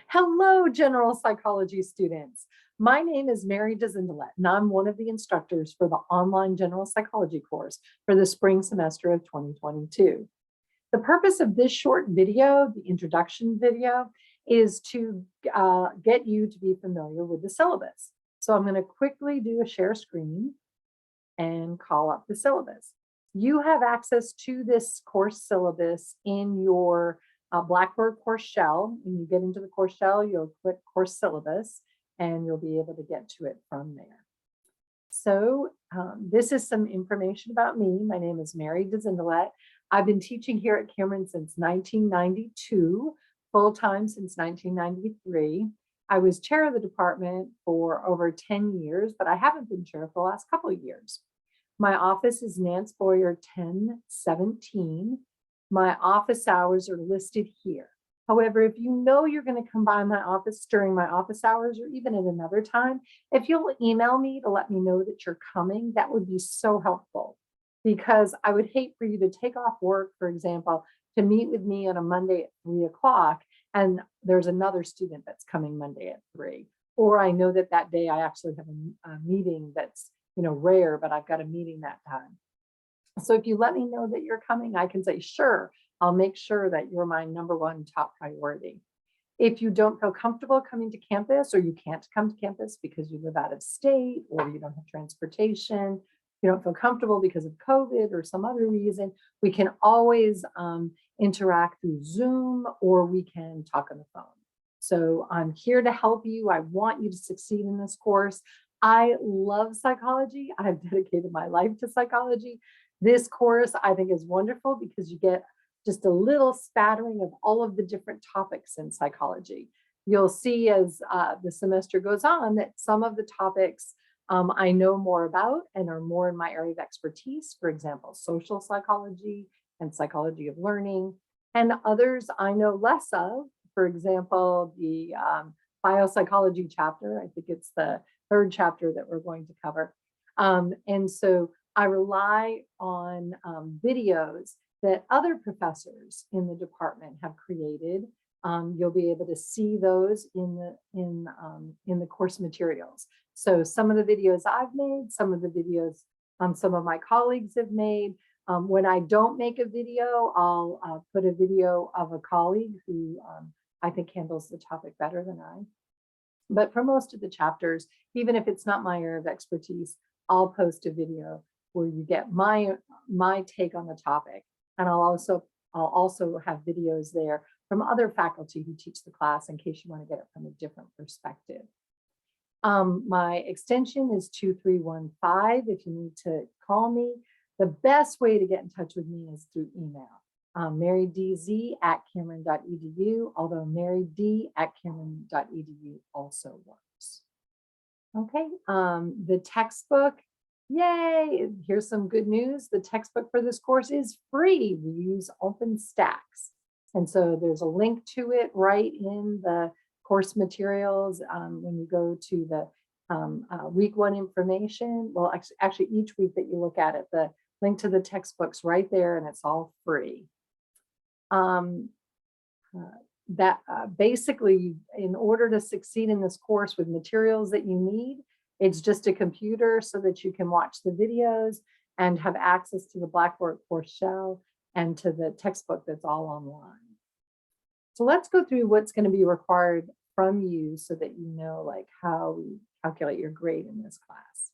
Hello, general psychology students. My name is Mary Dezindalet, and I'm one of the instructors for the online general psychology course for the spring semester of 2022. The purpose of this short video, the introduction video, is to get you to be familiar with the syllabus. So I'm going to quickly do a share screen and call up the syllabus. You have access to this course syllabus in your Blackboard course shell. When you get into the course shell, you'll click course syllabus and you'll be able to get to it from there. So this is some information about me. My name is Mary Dezindalet. I've been teaching here at Cameron since 1992, full-time since 1993. I was chair of the department for over 10 years, but I haven't been chair for the last couple of years. My office is Nance Boyer 1017. My office hours are listed here. However, if you know you're going to come by my office during my office hours or even at another time, if you'll email me to let me know that you're coming, that would be so helpful, because I would hate for you to take off work, for example, to meet with me on a Monday at 3 o'clock, and there's another student that's coming Monday at 3. Or I know that that day I actually have a meeting that's rare, but I've got a meeting that time. So if you let me know that you're coming, I can say, sure, I'll make sure that you're my #1 top priority. If you don't feel comfortable coming to campus, or you can't come to campus because you live out of state or you don't have transportation, you don't feel comfortable because of COVID or some other reason, we can always interact through Zoom, or we can talk on the phone. So I'm here to help you. I want you to succeed in this course. I love psychology. I've dedicated my life to psychology. This course I think is wonderful because you get just a little spattering of all of the different topics in psychology. You'll see as the semester goes on that some of the topics I know more about and are more in my area of expertise, for example, social psychology and psychology of learning, and others I know less of, for example, the biopsychology chapter. I think it's the 3rd chapter that we're going to cover. And so I rely on videos that other professors in the department have created. You'll be able to see those in the course materials. So some of the videos I've made, some of the videos some of my colleagues have made. When I don't make a video, I'll put a video of a colleague who I think handles the topic better than I. But for most of the chapters, even if it's not my area of expertise, I'll post a video where you get my take on the topic. And I'll also have videos there from other faculty who teach the class in case you want to get it from a different perspective. My extension is 2315 if you need to call me. The best way to get in touch with me is through email. marydz@cameron.edu, although maryd@cameron.edu also works. Okay, the textbook, yay, here's some good news. The textbook for this course is free. We use OpenStax. And so there's a link to it right in the course materials when you go to the week 1 information. Well, actually each week that you look at it, the link to the textbook's right there, and it's all free. Basically, in order to succeed in this course with materials that you need, it's just a computer so that you can watch the videos and have access to the Blackboard course shell and to the textbook that's all online. So let's go through what's going to be required from you so that you know like how we calculate your grade in this class.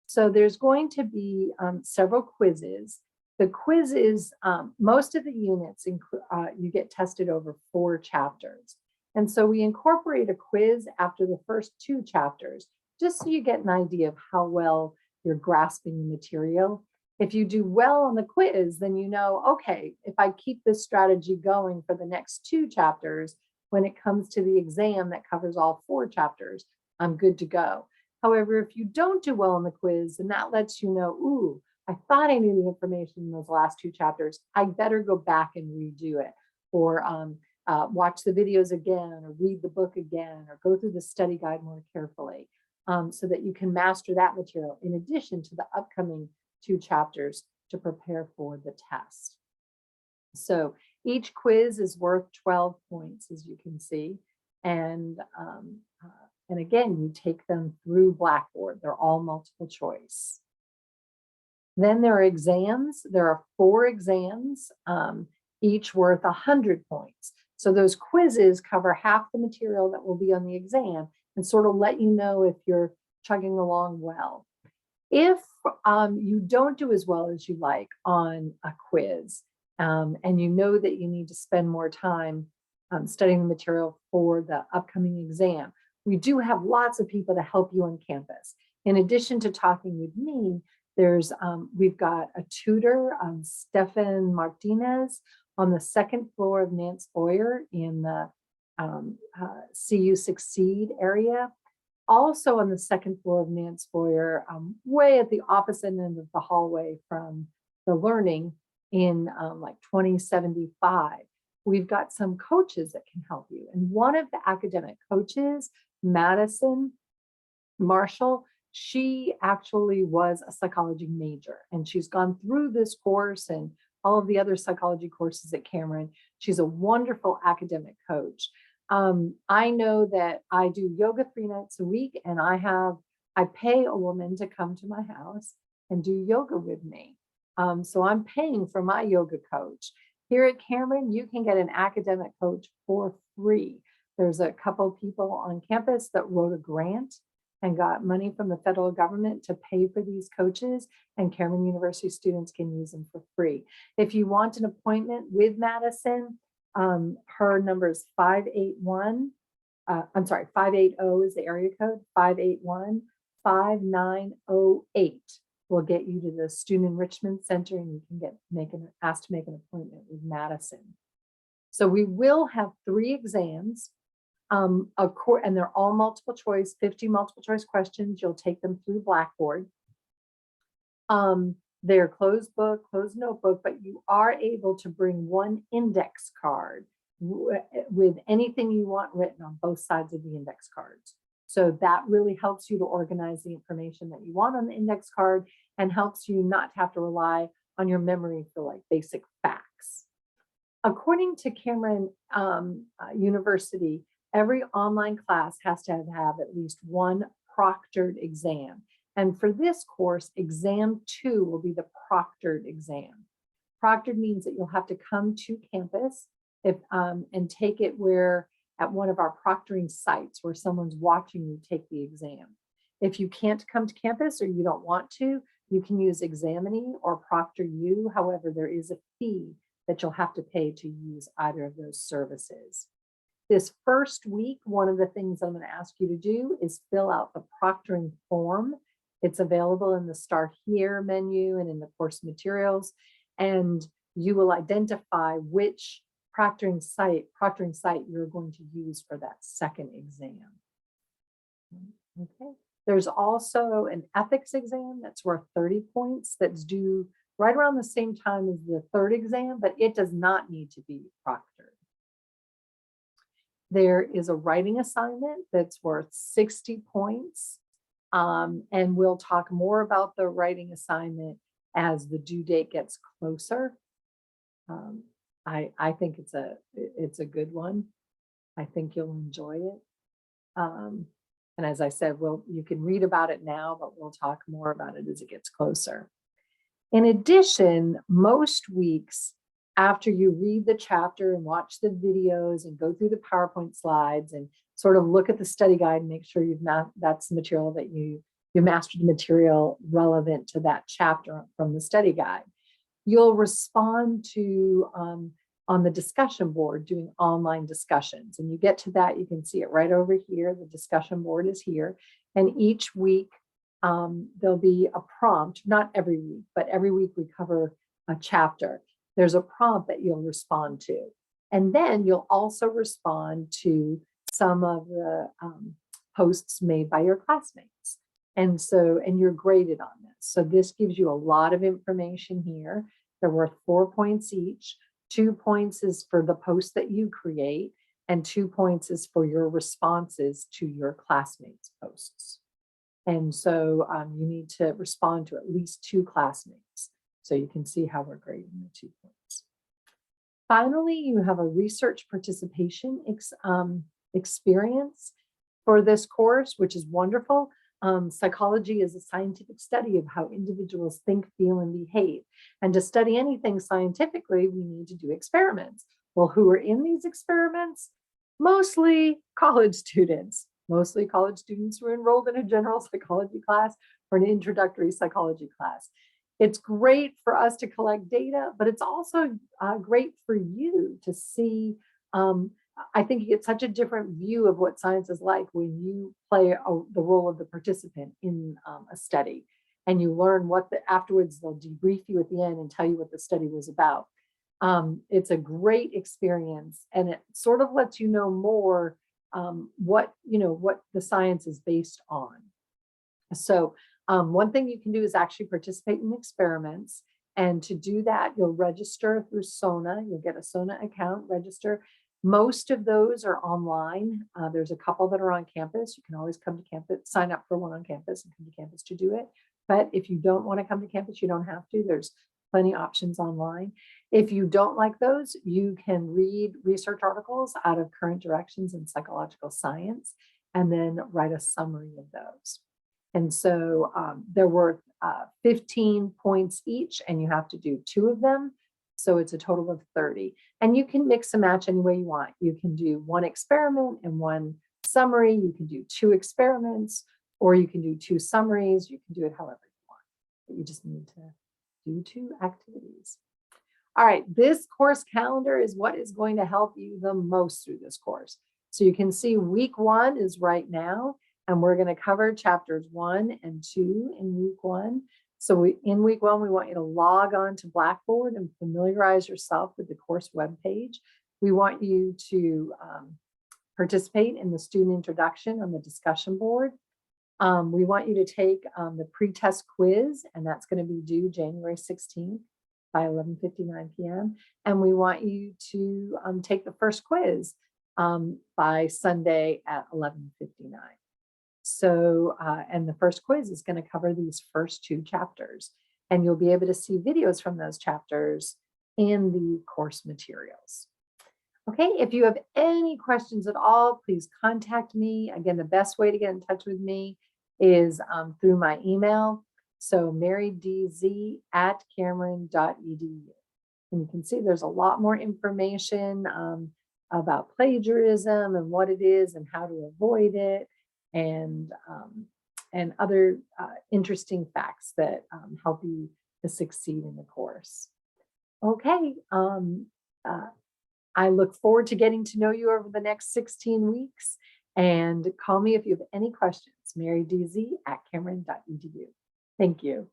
So there's going to be several quizzes. The quizzes, most of the units, you get tested over 4 chapters. And so we incorporate a quiz after the first 2 chapters, just so you get an idea of how well you're grasping the material. If you do well on the quiz, then you know, okay, if I keep this strategy going for the next 2 chapters, when it comes to the exam that covers all 4 chapters, I'm good to go. However, if you don't do well on the quiz, then that lets you know, ooh, I thought I knew the information in those last 2 chapters. I better go back and redo it, or watch the videos again, or read the book again, or go through the study guide more carefully, so that you can master that material in addition to the upcoming 2 chapters to prepare for the test. So each quiz is worth 12 points, as you can see. And, um, uh, and again, you take them through Blackboard. They're all multiple choice. Then there are exams. There are 4 exams, each worth 100 points. So those quizzes cover half the material that will be on the exam and sort of let you know if you're chugging along well. If you don't do as well as you like on a quiz, and you know that you need to spend more time studying the material for the upcoming exam, we do have lots of people to help you on campus. In addition to talking with me, we've got a tutor, Stefan Martinez, on the 2nd floor of Nance Boyer in the CU Succeed area. Also on the 2nd floor of Nance Boyer, way at the opposite end of the hallway from the learning in like 2075, we've got some coaches that can help you. And one of the academic coaches, Madison Marshall, she actually was a psychology major, and she's gone through this course and all of the other psychology courses at Cameron. She's a wonderful academic coach. I know that I do yoga 3 nights a week, and I pay a woman to come to my house and do yoga with me. So I'm paying for my yoga coach. Here at Cameron, you can get an academic coach for free. There's a couple of people on campus that wrote a grant and got money from the federal government to pay for these coaches, and Cameron University students can use them for free. If you want an appointment with Madison, her number is 580 is the area code, 581-5908. Will get you to the Student Enrichment Center, and you can asked to make an appointment with Madison. So we will have 3 exams, and they're all multiple choice, 50 multiple choice questions. You'll take them through Blackboard. They're closed book, closed notebook, but you are able to bring 1 index card with anything you want written on both sides of the index cards. So that really helps you to organize the information that you want on the index card and helps you not have to rely on your memory for like basic facts. According to Cameron University, every online class has to have at least 1 proctored exam. And for this course, exam 2 will be the proctored exam. Proctored means that you'll have to come to campus and take it at one of our proctoring sites where someone's watching you take the exam. If you can't come to campus or you don't want to, you can use Examine or ProctorU. However, there is a fee that you'll have to pay to use either of those services. This first week, one of the things I'm going to ask you to do is fill out the proctoring form. It's available in the Start Here menu and in the course materials, and you will identify which proctoring site you're going to use for that second exam. Okay. There's also an ethics exam that's worth 30 points that's due right around the same time as the 3rd exam, but it does not need to be proctored. There is a writing assignment that's worth 60 points. And we'll talk more about the writing assignment as the due date gets closer. I think it's a good one. I think you'll enjoy it. And as I said, you can read about it now, but we'll talk more about it as it gets closer. In addition, most weeks after you read the chapter and watch the videos and go through the PowerPoint slides and sort of look at the study guide and make sure that's the material that you mastered the material relevant to that chapter from the study guide. You'll respond to on the discussion board doing online discussions, and you get to that, you can see it right over here. The discussion board is here, and each week there'll be a prompt, not every week, but every week we cover a chapter. There's a prompt that you'll respond to, and then you'll also respond to some of the posts made by your classmates. And you're graded on this. So this gives you a lot of information here. They're worth 4 points each. 2 points is for the post that you create, and 2 points is for your responses to your classmates' posts. And so you need to respond to at least 2 classmates. So you can see how we're grading the 2 points. Finally, you have a research participation experience for this course, which is wonderful. Psychology is a scientific study of how individuals think, feel, and behave. And to study anything scientifically, we need to do experiments. Well, who are in these experiments? Mostly college students. Mostly college students who are enrolled in a general psychology class or an introductory psychology class. It's great for us to collect data, but it's also great for you to see. I think you get such a different view of what science is like when you play the role of the participant in a study, and you learn afterwards they'll debrief you at the end and tell you what the study was about. It's a great experience, and it sort of lets you know more what the science is based on. So one thing you can do is actually participate in experiments. And to do that, you'll register through SONA. You'll get a SONA account, register. Most of those are online. There's a couple that are on campus. You can always come to campus, sign up for one on campus and come to campus to do it. But if you don't want to come to campus, you don't have to. There's plenty of options online. If you don't like those, you can read research articles out of Current Directions in Psychological Science and then write a summary of those. And so they're worth 15 points each, and you have to do 2 of them. So it's a total of 30. And you can mix and match any way you want. You can do 1 experiment and 1 summary. You can do 2 experiments, or you can do 2 summaries. You can do it however you want. But you just need to do 2 activities. All right, this course calendar is what is going to help you the most through this course. So you can see week 1 is right now, and we're going to cover chapters 1 and 2 in week 1. So in week 1, we want you to log on to Blackboard and familiarize yourself with the course webpage. We want you to participate in the student introduction on the discussion board. We want you to take the pre-test quiz, and that's going to be due January 16th by 11:59 p.m. And we want you to take the first quiz by Sunday at 11:59. So, and the first quiz is going to cover these first 2 chapters, and you'll be able to see videos from those chapters in the course materials. Okay, if you have any questions at all, please contact me. Again, the best way to get in touch with me is through my email. So marydz@cameron.edu. And you can see there's a lot more information about plagiarism and what it is and how to avoid it, and other interesting facts that help you to succeed in the course. Okay, I look forward to getting to know you over the next 16 weeks, and call me if you have any questions, marydz@cameron.edu. Thank you.